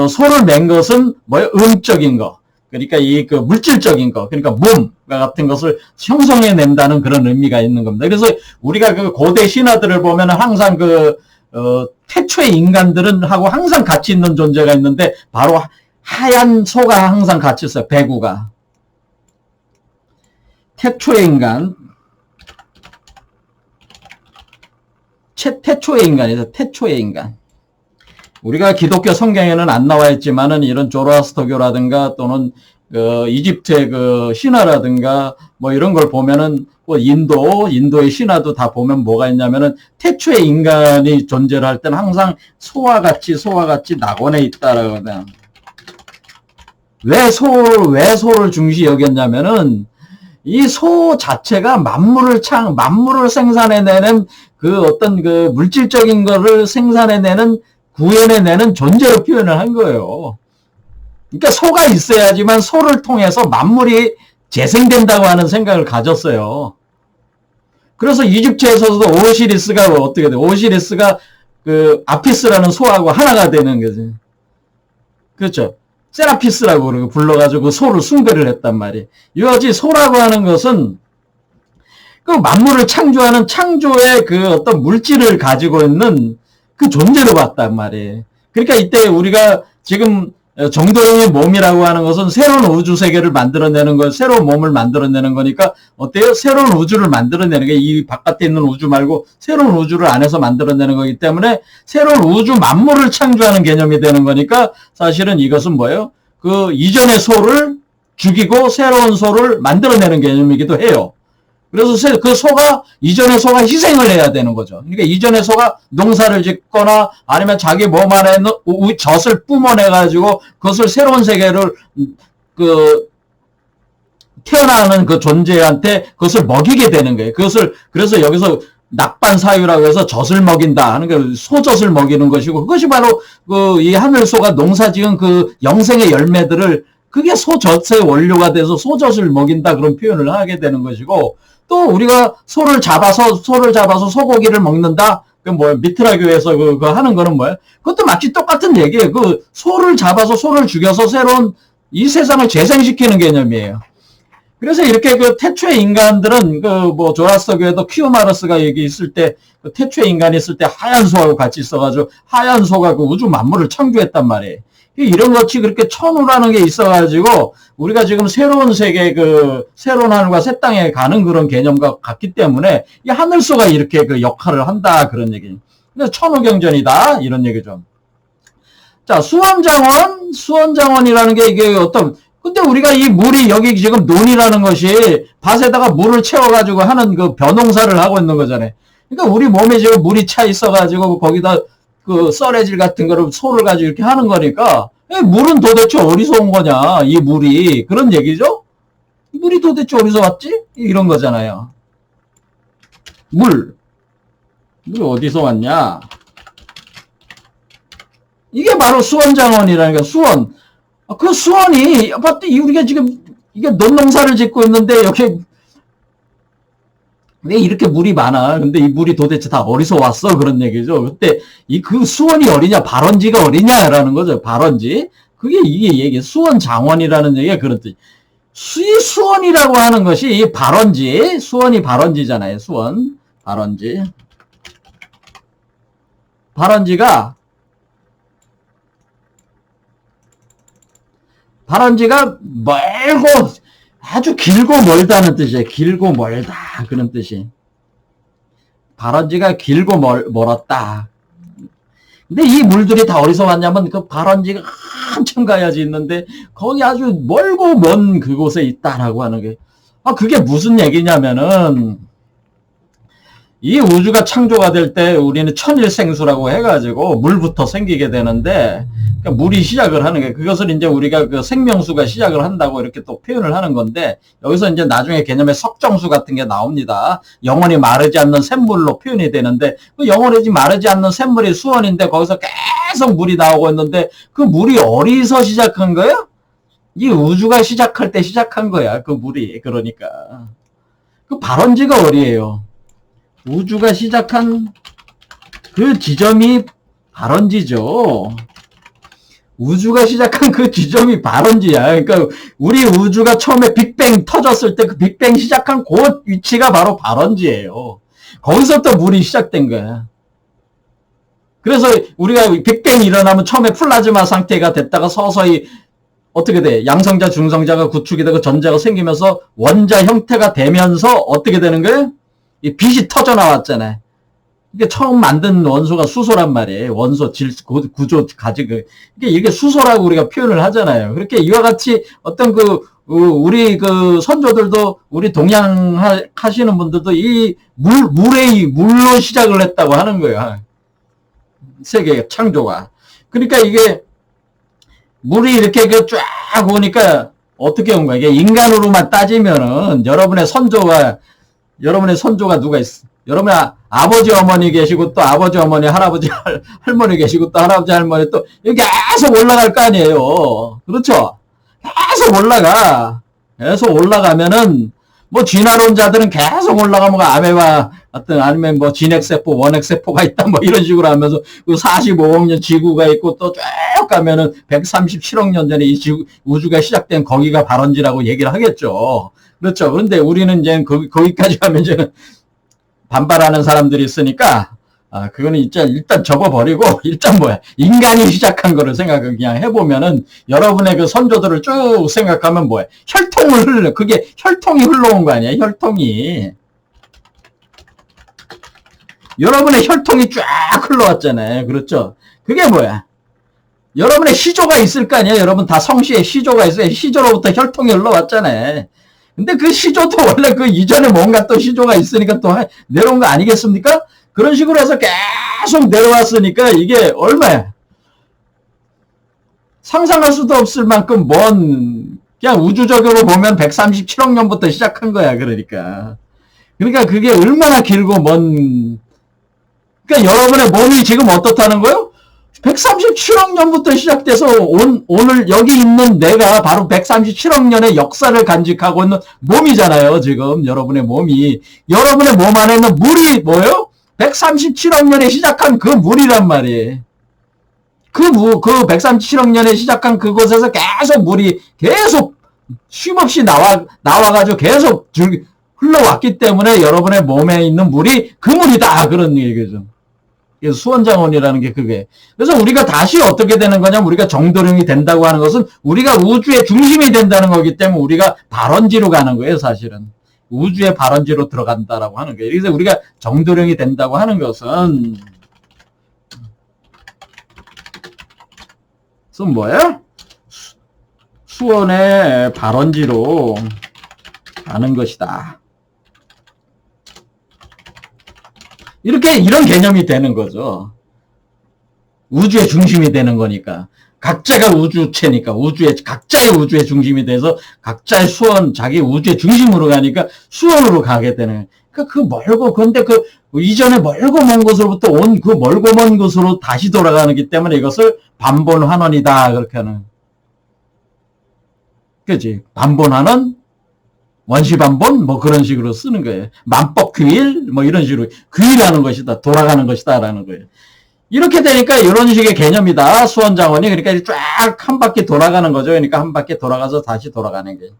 S1: 소를 맨 것은 뭐예요? 음적인 거. 그러니까 이 그 물질적인 거, 그러니까 몸 같은 것을 형성해낸다는 그런 의미가 있는 겁니다. 그래서 우리가 그 고대 신화들을 보면 항상 태초의 인간들은 하고 항상 같이 있는 존재가 있는데 바로 하얀 소가 항상 같이 있어요. 배구가. 태초의 인간. 태초의 인간이죠. 태초의 인간. 우리가 기독교 성경에는 안 나와 있지만은 이런 조로아스터교라든가 또는 이집트의 신화라든가 뭐 이런 걸 보면은 뭐 인도의 신화도 다 보면 뭐가 있냐면은 태초의 인간이 존재를 할 때는 항상 소와 같이 낙원에 있다라고 그냥. 왜 소를 중시 여겼냐면은 이 소 자체가 만물을 생산해내는 어떤 물질적인 거를 생산해내는 구현해내는 존재로 표현을 한 거예요. 그러니까 소가 있어야지만 소를 통해서 만물이 재생된다고 하는 생각을 가졌어요. 그래서 이집트에서도 오시리스가 어떻게 돼? 오시리스가 아피스라는 소하고 하나가 되는 거지. 그렇죠. 세라피스라고 불러가지고 소를 숭배를 했단 말이에요. 이것이 소라고 하는 것은 만물을 창조하는 창조의 어떤 물질을 가지고 있는 그 존재로 봤단 말이에요. 그러니까 이때 우리가 지금 정도영의 몸이라고 하는 것은 새로운 우주 세계를 만들어내는 거, 새로운 몸을 만들어내는 거니까 어때요? 새로운 우주를 만들어내는 게 이 바깥에 있는 우주 말고 새로운 우주를 안에서 만들어내는 거기 때문에 새로운 우주 만물을 창조하는 개념이 되는 거니까 사실은 이것은 뭐예요? 이전의 소를 죽이고 새로운 소를 만들어내는 개념이기도 해요. 그래서 이전의 소가 희생을 해야 되는 거죠. 그러니까 이전의 소가 농사를 짓거나 아니면 자기 몸 안에 있는 젖을 뿜어내가지고 그것을 새로운 세계를 태어나는 그 존재한테 그것을 먹이게 되는 거예요. 그래서 여기서 낙반사유라고 해서 젖을 먹인다 하는 게 소젖을 먹이는 것이고 그것이 바로 이 하늘소가 농사 지은 영생의 열매들을 그게 소젖의 원료가 돼서 소젖을 먹인다 그런 표현을 하게 되는 것이고 또 우리가 소를 잡아서 소고기를 먹는다. 미트라교에서 하는 거는 뭐예요? 그것도 마치 똑같은 얘기예요. 소를 잡아서 소를 죽여서 새로운 이 세상을 재생시키는 개념이에요. 그래서 이렇게 태초의 인간들은 조라스터교에도 키오마르스가 여기 있을 때 태초의 인간이 있을 때 하얀 소하고 같이 있어가지고 하얀 소가 우주 만물을 창조했단 말이에요. 이런 것이 그렇게 천우라는 게 있어가지고 우리가 지금 새로운 세계 새로운 하늘과 새 땅에 가는 그런 개념과 같기 때문에 이 하늘소가 이렇게 역할을 한다 그런 얘기죠. 그래서 천우경전이다 이런 얘기죠. 자, 수원장원이라는 게 이게 근데 우리가 이 물이 여기 지금 논이라는 것이 밭에다가 물을 채워가지고 하는 벼농사를 하고 있는 거잖아요. 그러니까 우리 몸에 지금 물이 차 있어가지고 거기다 썰애질 같은 거를 소를 가지고 이렇게 하는 거니까 물은 도대체 어디서 온 거냐 이 물이 그런 얘기죠. 물이 도대체 어디서 왔지? 이런 거잖아요. 물이 어디서 왔냐? 이게 바로 수원장원이라는 거. 수원. 수원이 우리가 지금 이게 논농사를 짓고 있는데 여기 왜 이렇게 물이 많아? 근데 이 물이 도대체 다 어디서 왔어? 그런 얘기죠. 그때 수원이 어디냐? 발원지가 어디냐라는 거죠. 발원지. 이게 얘기. 수원 장원이라는 얘기가 그런 뜻. 수원이라고 하는 것이 이 발원지. 수원이 발원지잖아요. 수원. 발원지. 발원지가 멀고 아주 길고 멀다는 뜻이에요. 길고 멀다 그런 뜻이. 발원지가 길고 멀었다. 근데 이 물들이 다 어디서 왔냐면 발원지가 한참 가야지 있는데 거기 아주 멀고 먼 그곳에 있다라고 하는 게 그게 무슨 얘기냐면은 이 우주가 창조가 될 때 우리는 천일생수라고 해가지고 물부터 생기게 되는데 그러니까 물이 시작을 하는 게 그것을 이제 우리가 생명수가 시작을 한다고 이렇게 또 표현을 하는 건데 여기서 이제 나중에 개념에 석정수 같은 게 나옵니다. 영원히 마르지 않는 샘물로 표현이 되는데 영원히 마르지 않는 샘물이 수원인데 거기서 계속 물이 나오고 있는데 그 물이 어디서 시작한 거야? 이 우주가 시작할 때 시작한 거야. 물이. 그러니까 발원지가 어디예요? 우주가 시작한 그 지점이 발원지죠. 우주가 시작한 그 지점이 발원지야. 그러니까 우리 우주가 처음에 빅뱅 터졌을 때 그 빅뱅 시작한 그 위치가 바로 발원지예요. 거기서부터 물이 시작된 거야. 그래서 우리가 빅뱅이 일어나면 처음에 플라즈마 상태가 됐다가 서서히 어떻게 돼? 양성자, 중성자가 구축이 되고 전자가 생기면서 원자 형태가 되면서 어떻게 되는 거예요? 이 빛이 터져 나왔잖아요. 이게 처음 만든 원소가 수소란 말이에요. 원소 구조 가지고 이게 수소라고 우리가 표현을 하잖아요. 그렇게 이와 같이 어떤 우리 선조들도 우리 동양 하시는 분들도 이 물로 시작을 했다고 하는 거예요. 세계 창조가. 그러니까 이게 물이 이렇게 쫙 오니까 어떻게 온 거야? 이게 인간으로만 따지면은 여러분의 선조가 누가 있어? 여러분의 아버지 어머니 계시고 또 아버지 어머니 할아버지 할머니 계시고 또 할아버지 할머니 또 이렇게 계속 올라갈 거 아니에요. 그렇죠? 계속 올라가면은 뭐 진화론자들은 계속 올라가면 아메바 아니면 뭐 진핵세포 원핵세포가 있다 뭐 이런 식으로 하면서 45억 년 지구가 있고 또 쭉 가면은 137억 년 전에 이 우주가 시작된 거기가 발원지라고 얘기를 하겠죠. 그렇죠. 그런데 우리는 이제 거기까지 가면 이제는 반발하는 사람들이 있으니까 그거는 일단 접어버리고 일단 인간이 시작한 거를 생각을 그냥 해보면은 여러분의 그 선조들을 쭉 생각하면 그게 혈통이 흘러온 거 아니에요? 혈통이. 여러분의 혈통이 쫙 흘러왔잖아요. 그렇죠? 그게 뭐야? 여러분의 시조가 있을 거 아니에요? 여러분 다 성씨에 시조가 있어요. 시조로부터 혈통이 흘러왔잖아요. 근데 그 시조도 원래 그 이전에 뭔가 또 시조가 있으니까 또 내려온 거 아니겠습니까? 그런 식으로 해서 계속 내려왔으니까 이게 얼마야? 상상할 수도 없을 만큼 그냥 우주적으로 보면 137억 년부터 시작한 거야, 그러니까 그게 얼마나 길고 그러니까 여러분의 몸이 지금 어떻다는 거예요? 137억 년부터 시작돼서 오늘 여기 있는 내가 바로 137억 년의 역사를 간직하고 있는 몸이잖아요. 지금 여러분의 몸이. 여러분의 몸 안에는 물이 뭐예요? 137억 년에 시작한 그 물이란 말이에요. 그 137억 년에 시작한 그곳에서 물이 계속 쉼없이 나와가지고 계속 흘러왔기 때문에 여러분의 몸에 있는 물이 그 물이다. 그런 얘기죠. 수원장원이라는 게 그게. 그래서 우리가 다시 어떻게 되는 거냐면 우리가 정도령이 된다고 하는 것은 우리가 우주의 중심이 된다는 거기 때문에 우리가 발원지로 가는 거예요, 사실은. 우주의 발원지로 들어간다라고 하는 거예요. 그래서 우리가 정도령이 된다고 하는 것은 뭐예요? 수원의 발원지로 가는 것이다. 이런 개념이 되는 거죠. 우주의 중심이 되는 거니까. 각자가 우주체니까, 각자의 우주의 중심이 돼서 각자의 자기 우주의 중심으로 가니까 수원으로 가게 되는. 그러니까 근데 이전에 멀고 먼 곳으로부터 온 그 멀고 먼 곳으로 다시 돌아가기 때문에 이것을 반본환원이다. 그렇게 하는. 그치? 반본환원? 원시반본 그런 식으로 쓰는 거예요. 만법규일 이런 식으로 규일하는 것이다. 돌아가는 것이다 라는 거예요. 이렇게 되니까 이런 식의 개념이다. 수원장원이. 그러니까 쫙 한 바퀴 돌아가는 거죠. 그러니까 한 바퀴 돌아가서 다시 돌아가는 거예요.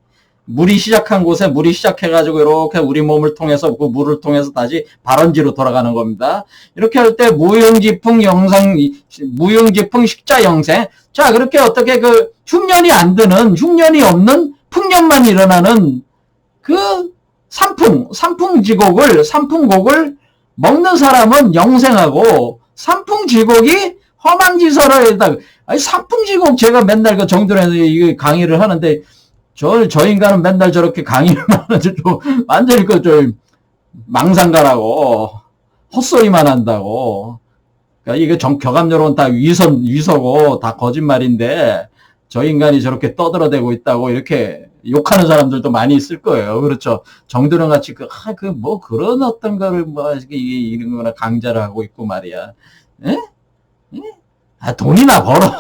S1: 물이 시작한 곳에 물이 시작해가지고 이렇게 우리 몸을 통해서 그 물을 통해서 다시 발원지로 돌아가는 겁니다. 이렇게 할 때 무용지풍 식자영생. 자, 그렇게 어떻게 흉년이 안 드는, 흉년이 없는 풍년만 일어나는 산풍곡을 먹는 사람은 영생하고, 산풍지곡이 허망지설에다, 산풍지곡 제가 맨날 정도에서 이거 강의를 하는데, 저 인간은 맨날 저렇게 강의를 하는데, 완전히 망상가라고, 헛소리만 한다고. 그러니까 이게 격압여론 다 위서고, 다 거짓말인데, 저 인간이 저렇게 떠들어대고 있다고 이렇게 욕하는 사람들도 많이 있을 거예요. 그렇죠. 정도령 같이 그런 어떤 거를 이런 거나 강좌를 하고 있고 말이야. 에? 돈이나 벌어.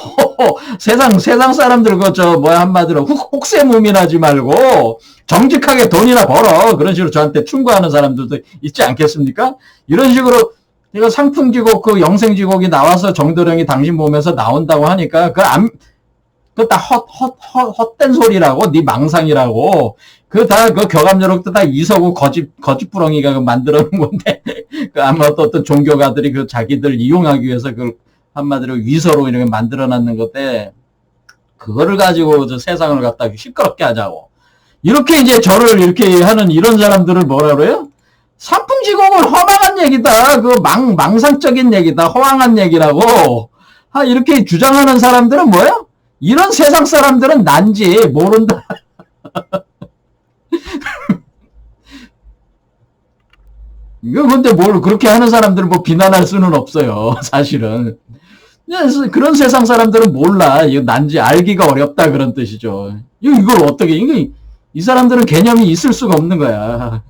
S1: 세상 사람들 한마디로 혹세무민하지 말고 정직하게 돈이나 벌어. 그런 식으로 저한테 충고하는 사람들도 있지 않겠습니까? 이런 식으로 이거 상풍지곡 그 영생지곡이 나와서 정도령이 당신 보면서 나온다고 하니까 그 다 헛된 소리라고, 네 망상이라고. 그 다 그 교감여록도 다 이서구 거짓부렁이가 만들어 놓은 건데 그 아마 어떤 종교가들이 그 자기들 이용하기 위해서 그 한마디로 위서로 이렇게 만들어 놨는 건데, 그거를 가지고 저 세상을 갖다 시끄럽게 하자고. 이렇게 이제 저를 이렇게 하는 이런 사람들을 뭐라 그래요? 상풍지곡은 허망한 얘기다. 그 망상적인 얘기다. 허황한 얘기라고. 이렇게 주장하는 사람들은 뭐예요? 이런 세상 사람들은 난지 모른다. 이거 근데 뭘 그렇게 하는 사람들을 뭐 비난할 수는 없어요. 사실은. 그런 세상 사람들은 몰라. 이거 난지 알기가 어렵다 그런 뜻이죠. 이걸 어떻게, 이 사람들은 개념이 있을 수가 없는 거야.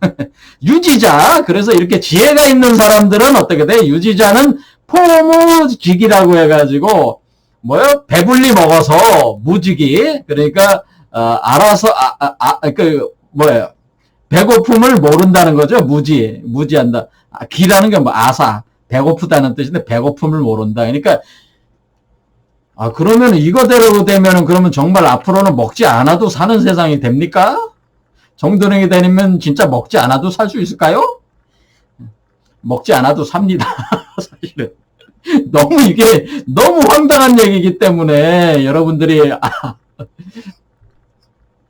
S1: 유지자. 그래서 이렇게 지혜가 있는 사람들은 어떻게 돼? 유지자는 포무직이라고 해가지고, 뭐요? 배불리 먹어서 무직이. 그러니까, 알아서, 뭐예요? 배고픔을 모른다는 거죠. 무지한다. 기라는 게 뭐 아사. 배고프다는 뜻인데 배고픔을 모른다. 그러니까, 그러면 이거대로 되면은 그러면 정말 앞으로는 먹지 않아도 사는 세상이 됩니까? 정도령이 되면 진짜 먹지 않아도 살 수 있을까요? 먹지 않아도 삽니다. 사실은. 너무 황당한 얘기이기 때문에 여러분들이,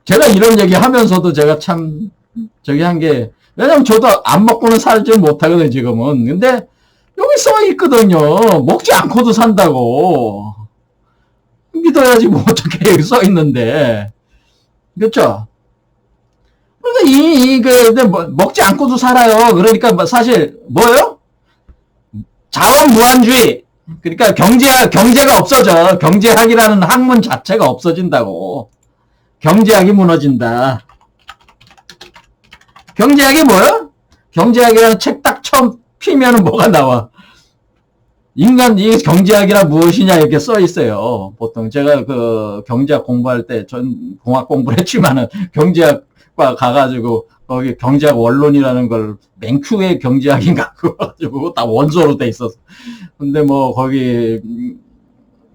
S1: 제가 이런 얘기 하면서도 제가 참, 왜냐면 저도 안 먹고는 살지 못하거든요, 지금은. 근데 여기 써 있거든요. 먹지 않고도 산다고. 믿어야지 뭐 어떻게 여기 써 있는데. 그렇죠? 그러니까 먹지 않고도 살아요. 그러니까 사실 뭐예요? 자원무한주의. 그러니까 경제가 없어져. 경제학이라는 학문 자체가 없어진다고. 경제학이 무너진다. 경제학이 뭐예요? 경제학이라는 책 딱 처음 피면은 뭐가 나와? 이 경제학이란 무엇이냐 이렇게 써 있어요. 보통 제가 그 경제학 공부할 때 전 공학 공부를 했지만은 경제학과 가가지고 거기 경제학 원론이라는 걸 맹큐의 경제학인가 그거 가지고 다 원소로 돼 있었어. 근데 뭐 거기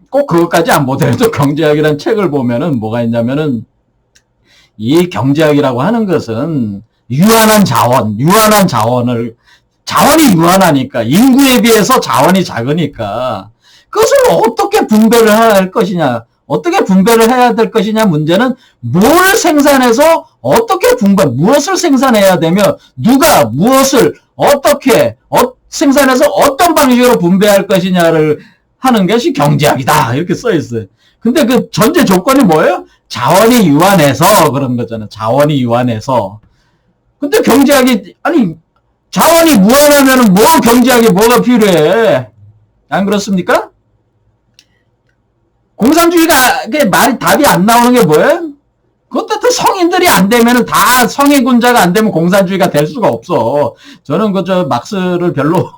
S1: 꼭 그것까지 안 보더라도 경제학이라는 책을 보면은 뭐가 있냐면은 이 경제학이라고 하는 것은 자원이 유한하니까, 인구에 비해서 자원이 작으니까, 그것을 어떻게 분배를 해야 할 것이냐, 어떻게 분배를 해야 될 것이냐 문제는 뭘 생산해서 어떻게 무엇을 생산해야 되며, 누가 무엇을 어떻게, 생산해서 어떤 방식으로 분배할 것이냐를 하는 것이 경제학이다. 이렇게 써 있어요. 근데 그 전제 조건이 뭐예요? 자원이 유한해서 그런 거잖아요. 자원이 유한해서. 근데 경제학이, 자원이 무한하면은 경제학이 뭐가 필요해? 안 그렇습니까? 공산주의가 답이 안 나오는 게 뭐예요? 그것도 성인들이 안 되면은 다 성인군자가 안 되면 공산주의가 될 수가 없어. 저는 막스를 별로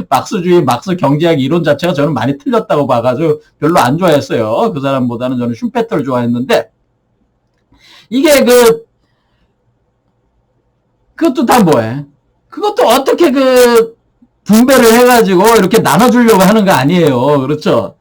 S1: 막스 경제학 이론 자체가 저는 많이 틀렸다고 봐가지고 별로 안 좋아했어요. 그 사람보다는 저는 슈페터를 좋아했는데, 이게 그것도 다 뭐해? 그것도 어떻게 분배를 해가지고 이렇게 나눠주려고 하는 거 아니에요. 그렇죠?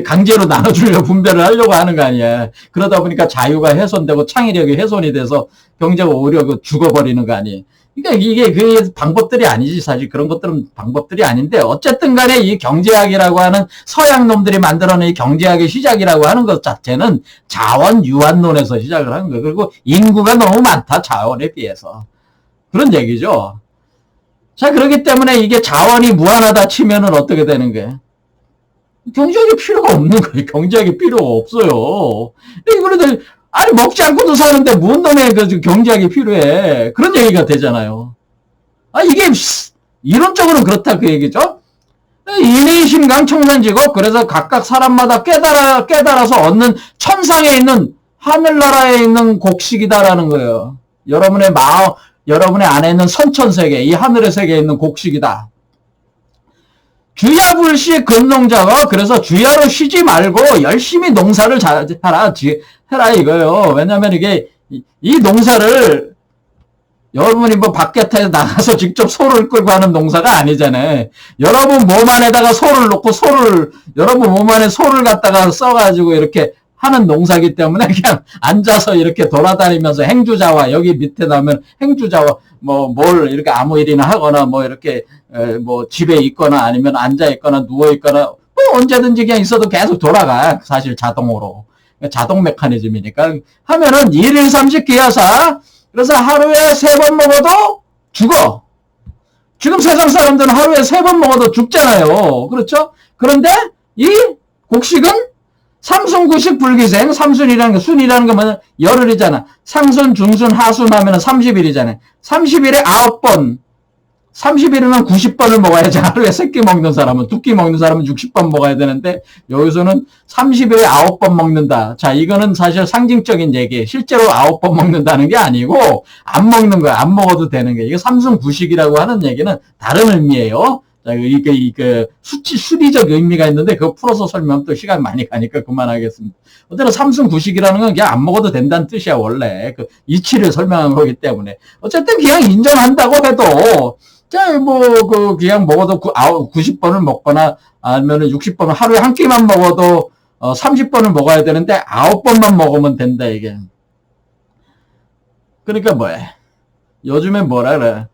S1: 강제로 나눠주려고 분배를 하려고 하는 거 아니야. 그러다 보니까 자유가 훼손되고 창의력이 훼손이 돼서 경제가 오히려 죽어버리는 거 아니에요. 그러니까 이게 그 방법들이 아니지. 사실 그런 것들은 방법들이 아닌데, 어쨌든 간에 이 경제학이라고 하는 서양 놈들이 만들어낸 이 경제학의 시작이라고 하는 것 자체는 자원 유한론에서 시작을 하는 거예요. 그리고 인구가 너무 많다. 자원에 비해서. 그런 얘기죠. 자, 그렇기 때문에 이게 자원이 무한하다 치면은 어떻게 되는 거예요? 경제학이 필요가 없는 거예요. 경제학이 필요가 없어요. 그런데, 먹지 않고도 사는데 뭔 놈의 경제학이 필요해. 그런 얘기가 되잖아요. 이게, 이론적으로는 그렇다 그 얘기죠. 인의심강 청산지고, 그래서 각각 사람마다 깨달아서 얻는 천상에 있는, 하늘나라에 있는 곡식이다라는 거예요. 여러분의 안에 있는 선천세계, 이 하늘의 세계에 있는 곡식이다. 주야불시 근농자가, 그래서 주야로 쉬지 말고 열심히 농사를 해라 이거요. 왜냐면 이게 이 농사를 여러분이 뭐 밖에 나가서 직접 소를 끌고 하는 농사가 아니잖아요. 여러분 몸 안에다가 소를 놓고 여러분 몸 안에 소를 갖다가 써가지고 이렇게 하는 농사기 때문에 그냥 앉아서 이렇게 돌아다니면서 행주자와 여기 밑에 나오면 행주자와 뭐 뭘 이렇게 아무 일이나 하거나 뭐 이렇게 뭐 집에 있거나 아니면 앉아 있거나 누워 있거나 뭐 언제든지 그냥 있어도 계속 돌아가. 사실 자동으로. 자동 메커니즘이니까 하면은 1일 30 기하사. 그래서 하루에 3번 먹어도 죽어. 지금 세상 사람들은 하루에 3번 먹어도 죽잖아요. 그렇죠? 그런데 이 곡식은 삼순구식 불기생, 삼순이라는 게, 순이라는 게 뭐냐? 열흘이잖아. 상순, 중순, 하순 하면은 30일이잖아요. 30일에 9번. 30일이면 90번을 먹어야지. 하루에 3끼 먹는 사람은, 2끼 먹는 사람은 60번 먹어야 되는데, 여기서는 30일에 9번 먹는다. 자, 이거는 사실 상징적인 얘기. 실제로 9번 먹는다는 게 아니고, 안 먹는 거야. 안 먹어도 되는 거야. 이거 삼순구식이라고 하는 얘기는 다른 의미예요. 자, 이게 수리적 의미가 있는데, 그거 풀어서 설명하면 또 시간 많이 가니까 그만하겠습니다. 어쨌든 삼순구식이라는 건 그냥 안 먹어도 된다는 뜻이야, 원래. 그 이치를 설명한 거기 때문에. 어쨌든 그냥 인정한다고 해도, 자, 그냥 먹어도 90번을 먹거나, 아니면 60번을 하루에 한 끼만 먹어도, 30번을 먹어야 되는데, 9번만 먹으면 된다, 이게. 그러니까 뭐야. 요즘에 뭐라 그래.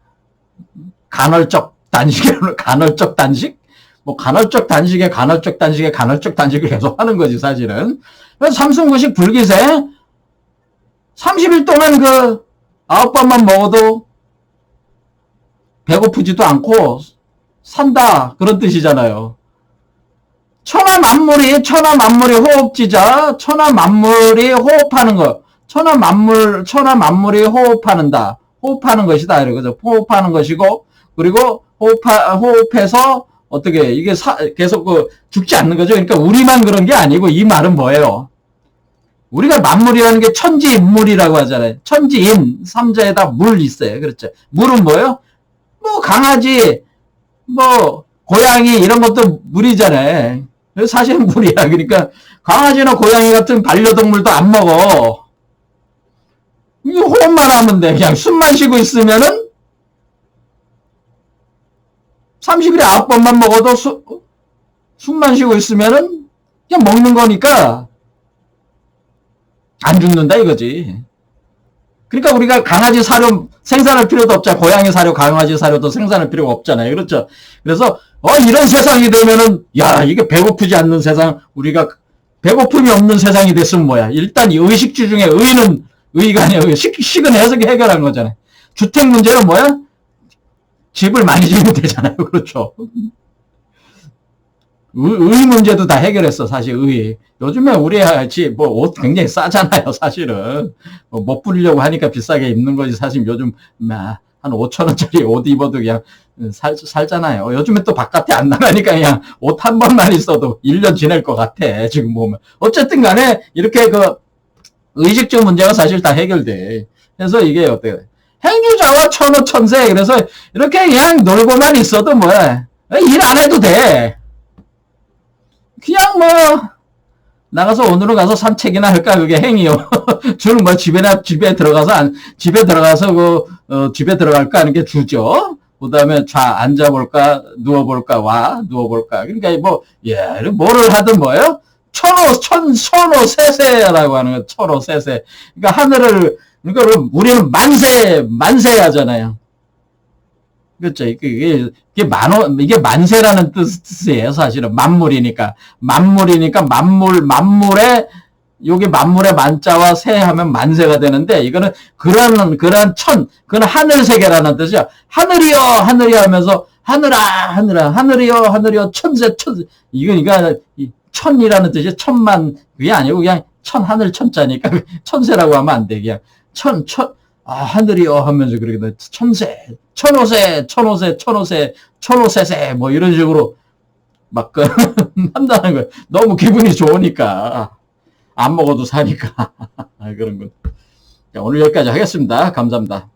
S1: 간헐적 단식이라는, 간헐적 단식? 뭐, 간헐적 단식을 계속 하는 거지, 사실은. 그래서 삼순구식 불기세, 30일 동안 9번만 먹어도, 배고프지도 않고 산다 그런 뜻이잖아요. 천하만물이 호흡지자, 천하만물이 호흡하는 거, 천하만물이 호흡하는 것이다 이러죠. 호흡하는 것이고, 그리고 호흡해서 어떻게 이게 계속 죽지 않는 거죠. 그러니까 우리만 그런 게 아니고 이 말은 뭐예요? 우리가 만물이라는 게 천지인물이라고 하잖아요. 천지인 삼자에다 물 있어요. 그렇죠. 물은 뭐예요? 뭐 강아지, 뭐 고양이 이런 것도 물이잖아요. 사실은 물이야. 그러니까 강아지나 고양이 같은 반려동물도 안 먹어. 호흡만 하면 돼. 그냥 숨만 쉬고 있으면은 30일에 9번만 먹어도 숨만 쉬고 있으면은 그냥 먹는 거니까 안 죽는다 이거지. 그러니까 우리가 강아지 사료 생산할 필요도 없잖아. 고양이 사료, 강아지 사료도 생산할 필요가 없잖아요. 그렇죠? 그래서 이런 세상이 되면은 야, 이게 배고프지 않는 세상, 우리가 배고픔이 없는 세상이 됐으면 뭐야? 일단 이 의식주 중에 의가 아니라 식은 해석이 해결한 거잖아요. 주택 문제는 뭐야? 집을 많이 지으면 되잖아요. 그렇죠? 의 문제도 다 해결했어, 사실, 의. 요즘에 우리 집, 옷 굉장히 싸잖아요, 사실은. 못 부리려고 하니까 비싸게 입는 거지, 사실 요즘, 한 5,000원짜리 옷 입어도 그냥 살잖아요. 요즘에 또 바깥에 안 나가니까 그냥 옷 한 번만 있어도 1년 지낼 것 같아, 지금 보면. 어쨌든 간에, 이렇게 의식적 문제가 사실 다 해결돼. 그래서 이게 어때요? 행주자와 천호천세. 그래서 이렇게 그냥 놀고만 있어도 뭐야. 일 안 해도 돼. 그냥 나가서 오늘은 가서 산책이나 할까 그게 행위요. 저는 집에 들어가서 집에 들어갈까 하는 게 주죠. 그다음에 앉아볼까 누워볼까. 그러니까 뭐를 하든 뭐예요? 천호세세라고 하는 거. 천호세세. 그러니까 우리는 만세하잖아요. 그렇죠. 이게 만세라는 뜻이에요. 사실은 만물에 여기 만물의 만자와 세 하면 만세가 되는데 이거는 그런 하늘 세계라는 뜻이야. 하늘이여 하면서 하늘이여 천세. 이거 천이라는 뜻이 천만 그게 아니고 그냥 하늘 천자니까 천세라고 하면 안 돼. 그냥 하늘이여 하면서 그러게 돼. 천호세세 뭐 이런 식으로 막 한다는 거예요. 너무 기분이 좋으니까 안 먹어도 사니까 그런 거. 오늘 여기까지 하겠습니다. 감사합니다.